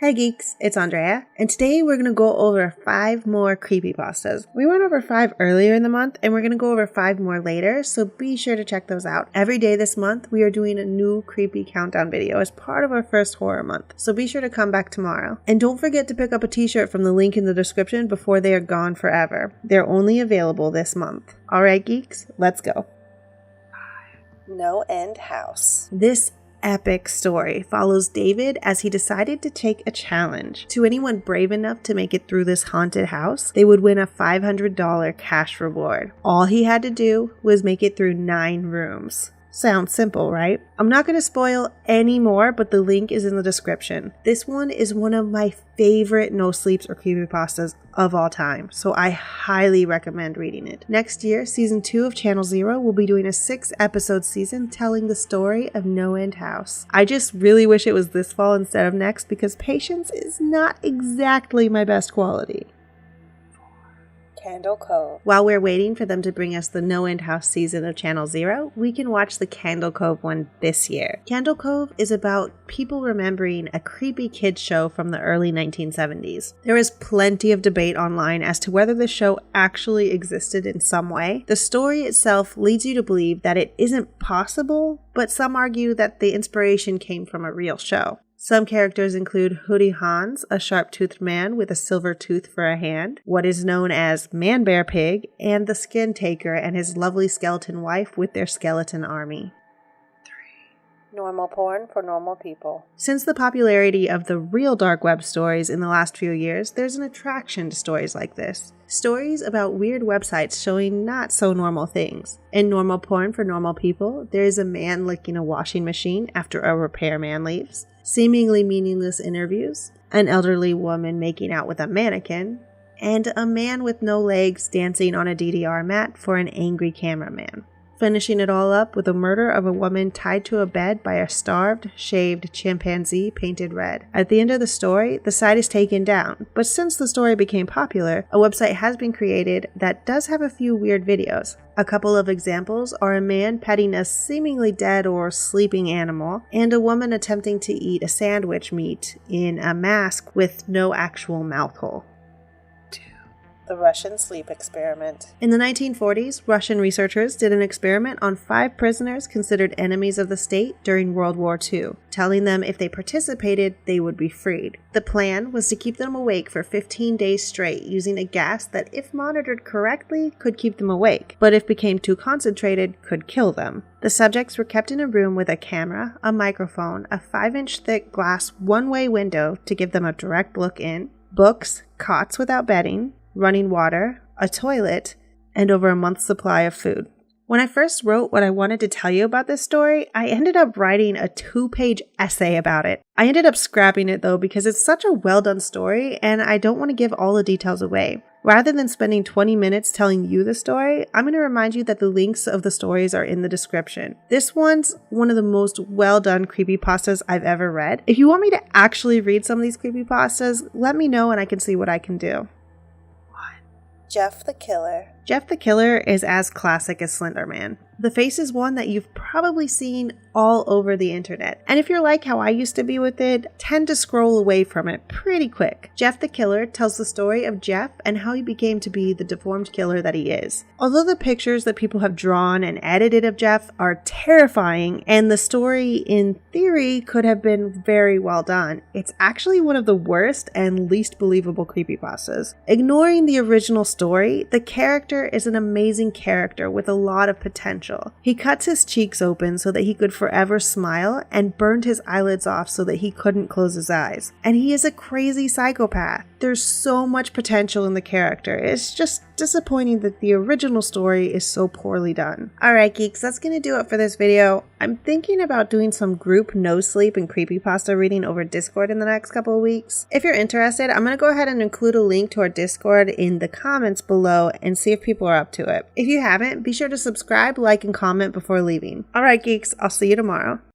Hey geeks, it's Andrea, and today we're going to go over 5 more creepypastas. We went over 5 earlier in the month, and we're going to go over 5 more later, so be sure to check those out. Every day this month, we are doing a new creepy countdown video as part of our first horror month, so be sure to come back tomorrow. And don't forget to pick up a t-shirt from the link in the description before they are gone forever. They're only available this month. Alright geeks, let's go. NoEnd House. This epic story follows David as he decided to take a challenge. To anyone brave enough to make it through this haunted house, they would win a $500 cash reward. All he had to do was make it through 9 rooms. Sounds simple, right? I'm not going to spoil any more, but the link is in the description. This one is one of my favorite no sleeps or creepypastas of all time, so I highly recommend reading it. Next year, season 2 of Channel Zero will be doing a 6-episode season telling the story of NoEnd House. I just really wish it was this fall instead of next because patience is not exactly my best quality. Candle Cove. While we're waiting for them to bring us the NoEnd House season of Channel Zero, we can watch the Candle Cove one this year. Candle Cove is about people remembering a creepy kids show from the early 1970s. There is plenty of debate online as to whether the show actually existed in some way. The story itself leads you to believe that it isn't possible, but some argue that the inspiration came from a real show. Some characters include Hoodie Hans, a sharp-toothed man with a silver tooth for a hand, what is known as Man Bear Pig, and the Skin Taker and his lovely skeleton wife with their skeleton army. Normal porn for normal people. Since the popularity of the real dark web stories in the last few years, there's an attraction to stories like this. Stories about weird websites showing not so normal things. In Normal Porn for Normal People, there is a man licking a washing machine after a repairman leaves, seemingly meaningless interviews, an elderly woman making out with a mannequin, and a man with no legs dancing on a DDR mat for an angry cameraman. Finishing it all up with a murder of a woman tied to a bed by a starved, shaved chimpanzee painted red. At the end of the story, the site is taken down, but since the story became popular, a website has been created that does have a few weird videos. A couple of examples are a man petting a seemingly dead or sleeping animal, and a woman attempting to eat a sandwich meat in a mask with no actual mouth hole. The Russian sleep experiment. In the 1940s, Russian researchers did an experiment on 5 prisoners considered enemies of the state during World War II, telling them if they participated, they would be freed. The plan was to keep them awake for 15 days straight using a gas that, if monitored correctly, could keep them awake, but if became too concentrated, could kill them. The subjects were kept in a room with a camera, a microphone, a 5-inch thick glass one-way window to give them a direct look in, books, cots without bedding, running water, a toilet, and over a month's supply of food. When I first wrote what I wanted to tell you about this story, I ended up writing a 2-page essay about it. I ended up scrapping it though because it's such a well-done story and I don't want to give all the details away. Rather than spending 20 minutes telling you the story, I'm going to remind you that the links of the stories are in the description. This one's one of the most well-done creepypastas I've ever read. If you want me to actually read some of these creepypastas, let me know and I can see what I can do. Jeff the Killer. Jeff the Killer is as classic as Slender Man. The face is one that you've probably seen all over the internet. And if you're like how I used to be with it, tend to scroll away from it pretty quick. Jeff the Killer tells the story of Jeff and how he became to be the deformed killer that he is. Although the pictures that people have drawn and edited of Jeff are terrifying, and the story in theory could have been very well done, it's actually one of the worst and least believable creepypastas. Ignoring the original story, the character is an amazing character with a lot of potential. He cuts his cheeks open so that he could forever smile and burned his eyelids off so that he couldn't close his eyes. And he is a crazy psychopath. There's so much potential in the character. It's just disappointing that the original story is so poorly done. Alright geeks, that's gonna do it for this video. I'm thinking about doing some group no sleep and creepypasta reading over Discord in the next couple of weeks. If you're interested, I'm gonna go ahead and include a link to our Discord in the comments below and see if people are up to it. If you haven't, be sure to subscribe, like, and comment before leaving. Alright geeks, I'll see you tomorrow.